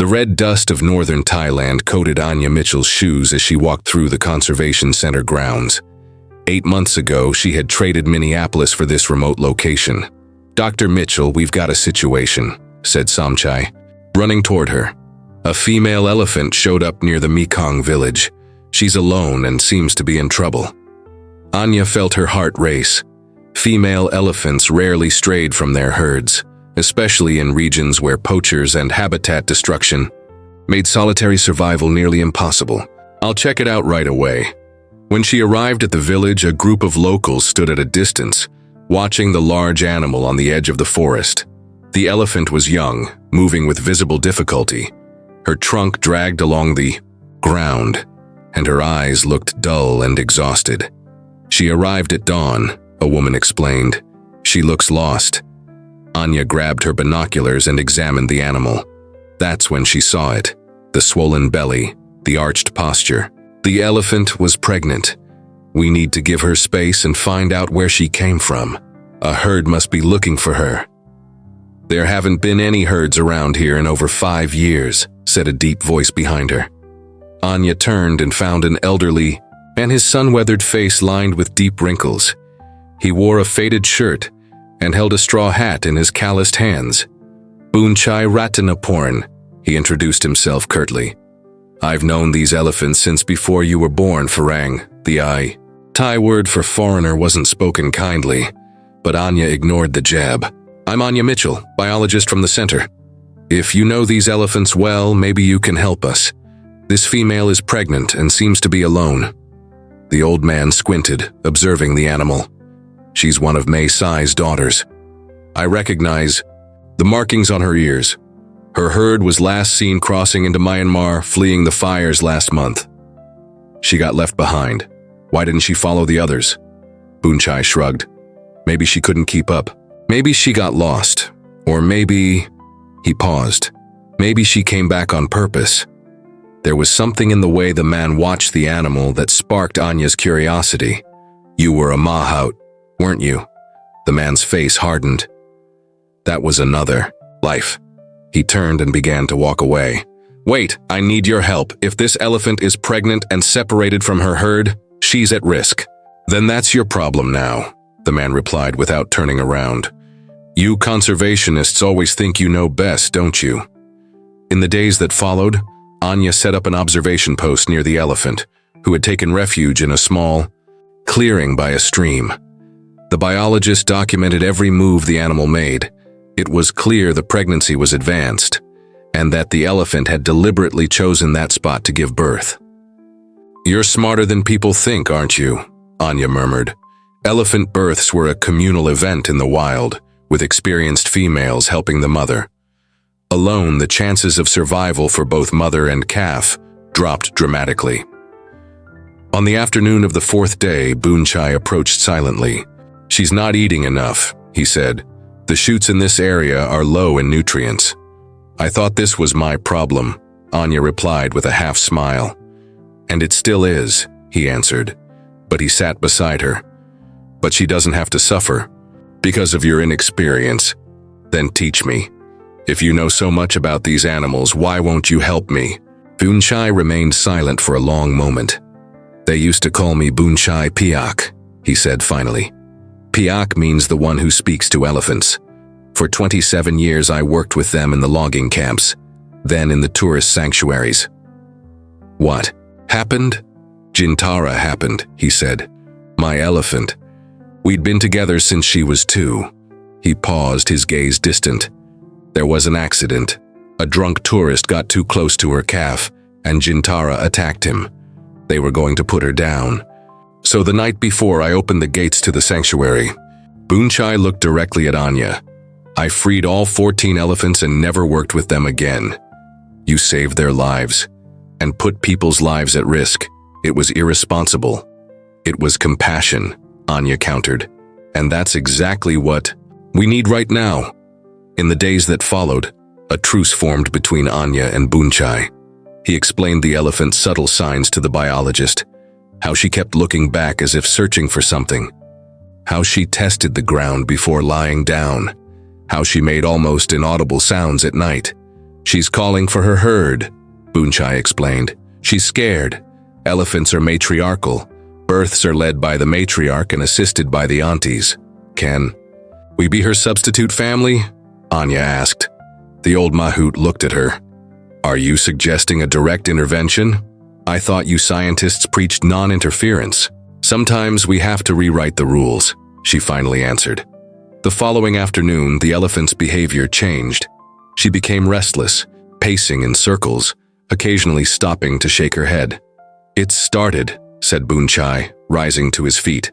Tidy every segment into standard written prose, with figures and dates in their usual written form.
red dust of northern Thailand coated Anya Mitchell's shoes as she walked through the conservation center grounds. 8 months ago, she had traded Minneapolis for this remote location. "Dr. Mitchell, we've got a situation," said Somchai, running toward her. A female elephant showed up near the Mekong village. She's alone and seems to be in trouble. Anya felt her heart race. Female elephants rarely strayed from their herds, especially in regions where poachers and habitat destruction made solitary survival nearly impossible. "I'll check it out right away." When she arrived at the village, a group of locals stood at a distance, watching the large animal on the edge of the forest. The elephant was young, moving with visible difficulty. Her trunk dragged along the ground, and her eyes looked dull and exhausted. "She arrived at dawn," a woman explained. "She looks lost." Anya grabbed her binoculars and examined the animal. That's when she saw it: the swollen belly, the arched posture. The elephant was pregnant. "We need to give her space and find out where she came from. A herd must be looking for her." "There haven't been any herds around here in over 5 years," said a deep voice behind her. Anya turned and found an elderly man, his sun-weathered face lined with deep wrinkles. He wore a faded shirt and held a straw hat in his calloused hands. "Boonchai Ratanaporn," he introduced himself curtly. "I've known these elephants since before you were born, Farang." The Thai word for foreigner wasn't spoken kindly, but Anya ignored the jab. "I'm Anya Mitchell, biologist from the center. If you know these elephants well, maybe you can help us. This female is pregnant and seems to be alone." The old man squinted, observing the animal. "She's one of Mae Sai's daughters. I recognize the markings on her ears. Her herd was last seen crossing into Myanmar, fleeing the fires last month. She got left behind. Why didn't she follow the others?" Boonchai shrugged. "Maybe she couldn't keep up. Maybe she got lost. Or maybe..." He paused. "Maybe she came back on purpose." There was something in the way the man watched the animal that sparked Anya's curiosity. "You were a mahout, weren't you?" The man's face hardened. "That was another life." He turned and began to walk away. "Wait, I need your help. If this elephant is pregnant and separated from her herd, she's at risk." "Then that's your problem now," the man replied without turning around. "You conservationists always think you know best, don't you?" In the days that followed, Anya set up an observation post near the elephant, who had taken refuge in a small clearing by a stream. The biologist documented every move the animal made. It was clear the pregnancy was advanced, and that the elephant had deliberately chosen that spot to give birth. "You're smarter than people think, aren't you?" Anya murmured. Elephant births were a communal event in the wild, with experienced females helping the mother. Alone, the chances of survival for both mother and calf dropped dramatically. On the afternoon of the 4th day, Boonchai approached silently. "She's not eating enough," he said. "The shoots in this area are low in nutrients." "I thought this was my problem," Anya replied with a half smile. "And it still is," he answered, but he sat beside her. "But she doesn't have to suffer because of your inexperience. Then teach me. If you know so much about these animals, why won't you help me?" Boonchai remained silent for a long moment. "They used to call me Boonchai Piak," he said finally. "Piak means the one who speaks to elephants. For 27 years I worked with them in the logging camps, then in the tourist sanctuaries." "What happened?" "Jintara happened," he said. "My elephant. We'd been together since she was 2. He paused, his gaze distant. "There was an accident. A drunk tourist got too close to her calf, and Jintara attacked him. They were going to put her down. So the night before I opened the gates to the sanctuary." Boonchai looked directly at Anya. "I freed all 14 elephants and never worked with them again." "You saved their lives and put people's lives at risk. It was irresponsible." "It was compassion," Anya countered. "And that's exactly what we need right now." In the days that followed, a truce formed between Anya and Boonchai. He explained the elephant's subtle signs to the biologist, how she kept looking back as if searching for something, how she tested the ground before lying down, how she made almost inaudible sounds at night. She's calling for her herd, Bunchai explained. She's scared. Elephants are matriarchal. Births are led by the matriarch and assisted by the aunties. Can we be her substitute family? Anya asked. The old mahout looked at her. Are you suggesting a direct intervention? I thought you scientists preached non-interference. Sometimes we have to rewrite the rules, she finally answered. The following afternoon, the elephant's behavior changed. She became restless, pacing in circles, occasionally stopping to shake her head. It's started, said Bunchai, rising to his feet.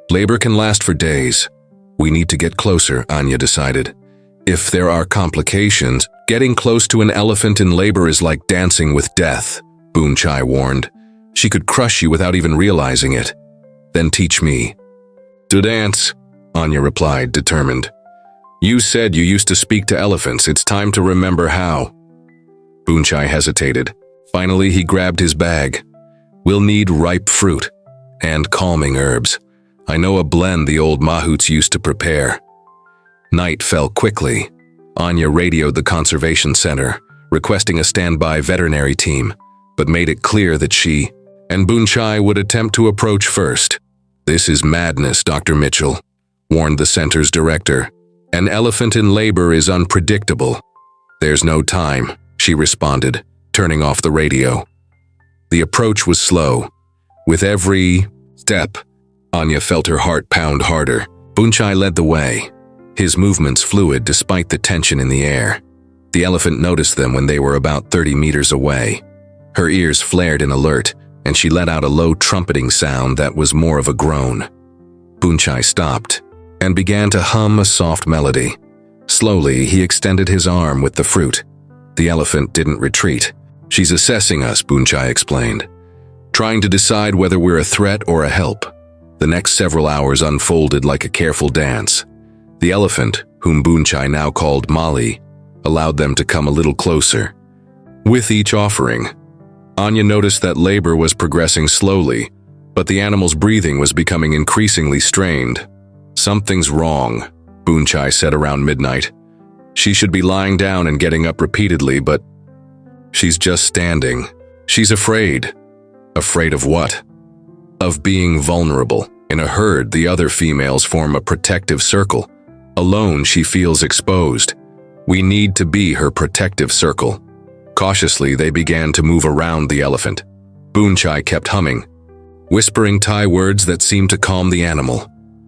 Labor can last for days. We need to get closer, Anya decided. If there are complications, getting close to an elephant in labor is like dancing with death, Bunchai warned. She could crush you without even realizing it. Then teach me. To dance, Anya replied, determined. You said you used to speak to elephants. It's time to remember how. Bunchai hesitated. Finally, he grabbed his bag. We'll need ripe fruit and calming herbs. I know a blend the old mahouts used to prepare. Night fell quickly. Anya radioed the conservation center, requesting a standby veterinary team, but made it clear that she and Bunchai would attempt to approach first. This is madness, Dr. Mitchell, warned the center's director. An elephant in labor is unpredictable. There's no time, she responded, turning off the radio. The approach was slow. With every step, Anya felt her heart pound harder. Bunchai led the way, his movements fluid despite the tension in the air. The elephant noticed them when they were about 30 meters away. Her ears flared in alert, and she let out a low trumpeting sound that was more of a groan. Bunchai stopped and began to hum a soft melody. Slowly, he extended his arm with the fruit. The elephant didn't retreat. She's assessing us, Bunchai explained, trying to decide whether we're a threat or a help. The next several hours unfolded like a careful dance. The elephant, whom Bunchai now called Molly, allowed them to come a little closer. With each offering, Anya noticed that labor was progressing slowly, but the animal's breathing was becoming increasingly strained. Something's wrong, Bunchai said around midnight. She should be lying down and getting up repeatedly, but she's just standing. She's afraid. Afraid of what? Of being vulnerable. In a herd, the other females form a protective circle. Alone, she feels exposed. We need to be her protective circle. Cautiously, they began to move around the elephant. Bunchai kept humming, whispering Thai words that seemed to calm the animal.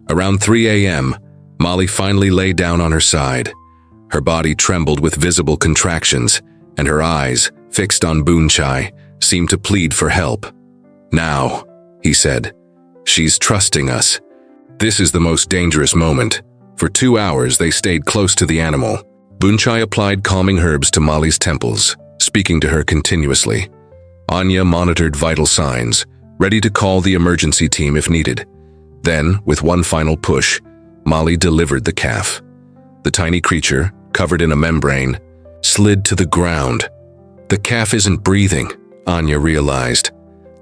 Around 3 a.m., Molly finally lay down on her side. Her body trembled with visible contractions, and her eyes, fixed on Bunchai, seemed to plead for help. Now, he said, she's trusting us. This is the most dangerous moment. For 2 hours, they stayed close to the animal. Bunchai applied calming herbs to Molly's temples, speaking to her continuously. Anya monitored vital signs, ready to call the emergency team if needed. Then, with one final push, Molly delivered the calf. The tiny creature, covered in a membrane, slid to the ground. The calf isn't breathing, Anya realized.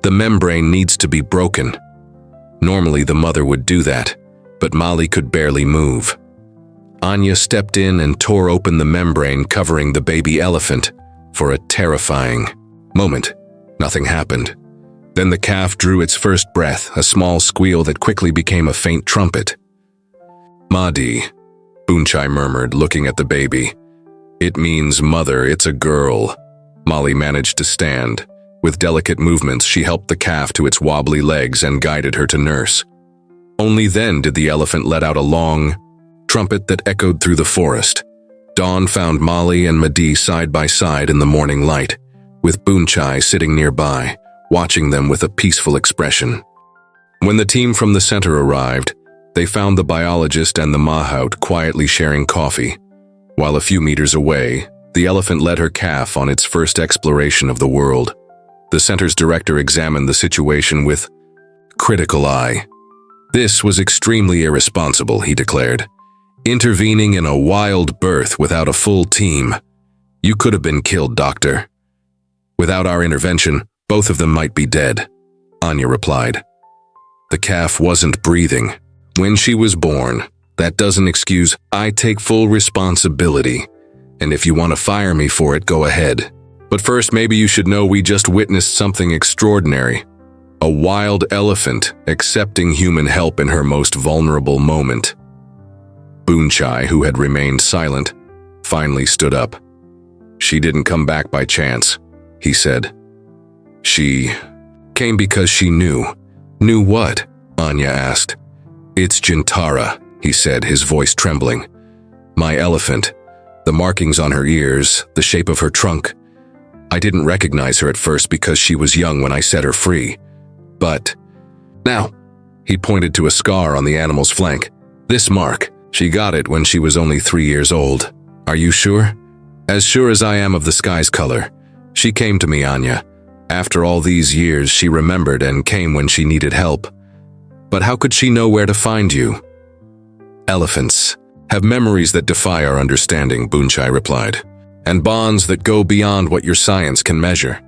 The membrane needs to be broken. Normally, the mother would do that, but Molly could barely move. Anya stepped in and tore open the membrane covering the baby elephant. For a terrifying moment, nothing happened. Then the calf drew its first breath, a small squeal that quickly became a faint trumpet. Madi, Bunchai murmured, looking at the baby. It means mother, it's a girl. Molly managed to stand. With delicate movements, she helped the calf to its wobbly legs and guided her to nurse. Only then did the elephant let out a long trumpet that echoed through the forest. Dawn found Molly and Madi side by side in the morning light, with Bunchai sitting nearby, watching them with a peaceful expression. When the team from the center arrived, they found the biologist and the mahout quietly sharing coffee. While a few meters away, the elephant led her calf on its first exploration of the world. The center's director examined the situation with critical eye. This was extremely irresponsible, he declared. Intervening in a wild birth without a full team. You could have been killed, doctor. Without our intervention, both of them might be dead, Anya replied. The calf wasn't breathing. When she was born, that doesn't excuse. I take full responsibility. And if you want to fire me for it, go ahead. But first, maybe you should know we just witnessed something extraordinary. A wild elephant accepting human help in her most vulnerable moment. Boonchai, who had remained silent, finally stood up. She didn't come back by chance, he said. She came because she knew. Knew what? Anya asked. It's Jintara, he said, his voice trembling. My elephant. The markings on her ears, the shape of her trunk. I didn't recognize her at first because she was young when I set her free. But now, he pointed to a scar on the animal's flank. This mark, she got it when she was only 3 years old. Are you sure? As sure as I am of the sky's color. She came to me, Anya. After all these years, she remembered and came when she needed help. But how could she know where to find you? Elephants have memories that defy our understanding, Boonchai replied, and bonds that go beyond what your science can measure.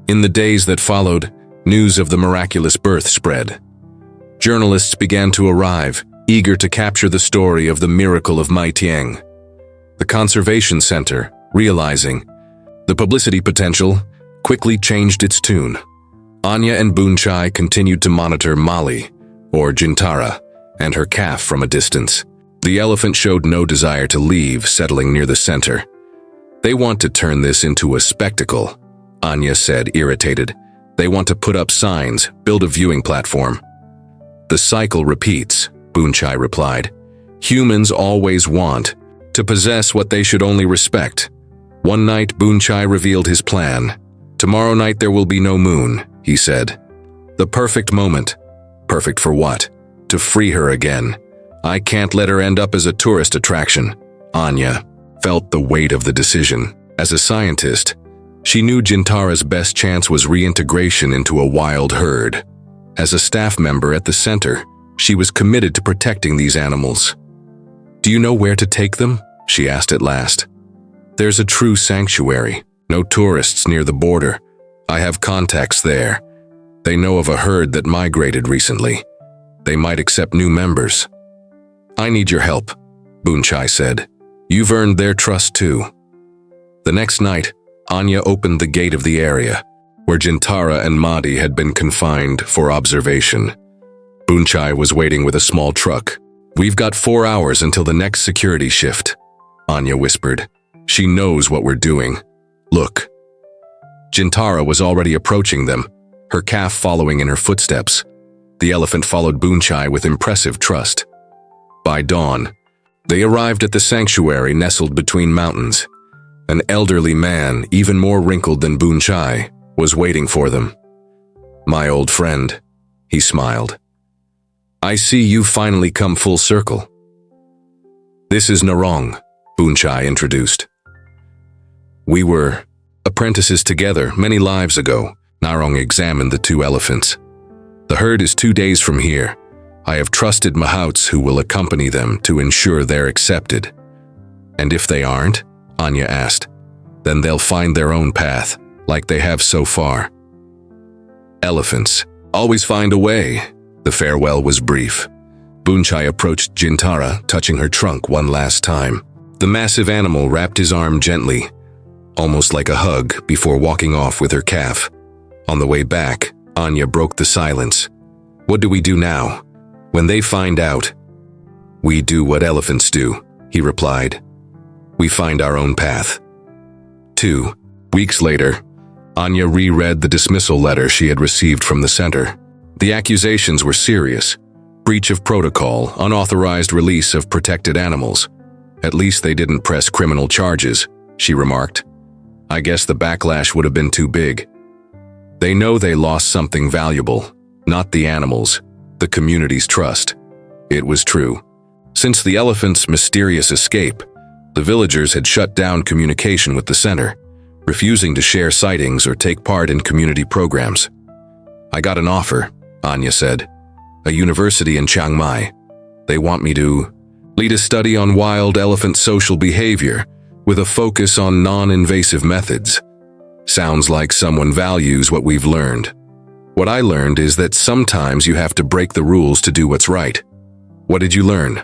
In the days that followed, news of the miraculous birth spread. Journalists began to arrive, eager to capture the story of the miracle of Mai Tieng. The Conservation Center, realizing the publicity potential, quickly changed its tune. Anya and Boonchai continued to monitor Mali, or Jintara, and her calf from a distance. The elephant showed no desire to leave, settling near the center. They want to turn this into a spectacle, Anya said, irritated. They want to put up signs, build a viewing platform. The cycle repeats, Boonchai replied. Humans always want to possess what they should only respect. One night, Boonchai revealed his plan. Tomorrow night there will be no moon, he said. The perfect moment. Perfect for what? To free her again. I can't let her end up as a tourist attraction. Anya felt the weight of the decision. As a scientist, she knew Jintara's best chance was reintegration into a wild herd. As a staff member at the center, she was committed to protecting these animals. Do you know where to take them? She asked at last. There's a true sanctuary. No tourists near the border. I have contacts there. They know of a herd that migrated recently. They might accept new members. I need your help, Boonchai said. You've earned their trust too. The next night, Anya opened the gate of the area, where Jintara and Mahdi had been confined for observation. Boonchai was waiting with a small truck. We've got 4 hours until the next security shift, Anya whispered. She knows what we're doing. Look. Jintara was already approaching them, her calf following in her footsteps. The elephant followed Boonchai with impressive trust. By dawn, they arrived at the sanctuary nestled between mountains. An elderly man, even more wrinkled than Boonchai, was waiting for them. My old friend, he smiled. I see you've finally come full circle. This is Narong, Boonchai introduced. We were apprentices together many lives ago. Narong examined the 2 elephants. The herd is 2 days from here. I have trusted mahouts who will accompany them to ensure they're accepted. And if they aren't, Anya asked, then they'll find their own path, like they have so far. Elephants always find a way. The farewell was brief. Boonchai approached Jintara, touching her trunk one last time. The massive animal wrapped his arm gently, almost like a hug, before walking off with her calf. On the way back, Anya broke the silence. What do we do now? When they find out, we do what elephants do, he replied. We find our own path. 2 weeks later, Anya reread the dismissal letter she had received from the center. The accusations were serious. Breach of protocol, unauthorized release of protected animals. At least they didn't press criminal charges, she remarked. I guess the backlash would have been too big. They know they lost something valuable, not the animals, the community's trust. It was true. Since the elephant's mysterious escape, the villagers had shut down communication with the center, refusing to share sightings or take part in community programs. I got an offer, Anya said. A university in Chiang Mai. They want me to lead a study on wild elephant social behavior with a focus on non-invasive methods. Sounds like someone values what we've learned. What I learned is that sometimes you have to break the rules to do what's right. What did you learn?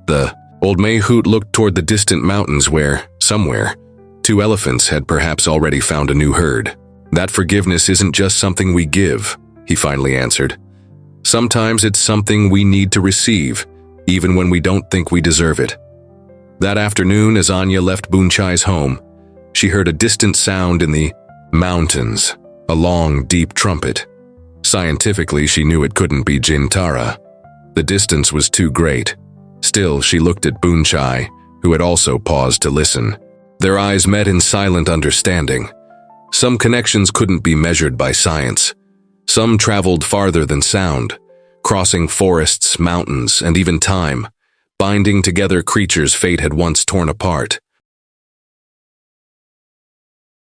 The old Mayhoot looked toward the distant mountains where Somewhere, 2 elephants had perhaps already found a new herd. That forgiveness isn't just something we give, he finally answered. Sometimes it's something we need to receive, even when we don't think we deserve it. That afternoon, as Anya left Bunchai's home, she heard a distant sound in the mountains, a long, deep trumpet. Scientifically, she knew it couldn't be Jintara. The distance was too great. Still, she looked at Bunchai, who had also paused to listen. Their eyes met in silent understanding. Some connections couldn't be measured by science. Some traveled farther than sound, crossing forests, mountains, and even time, binding together creatures fate had once torn apart.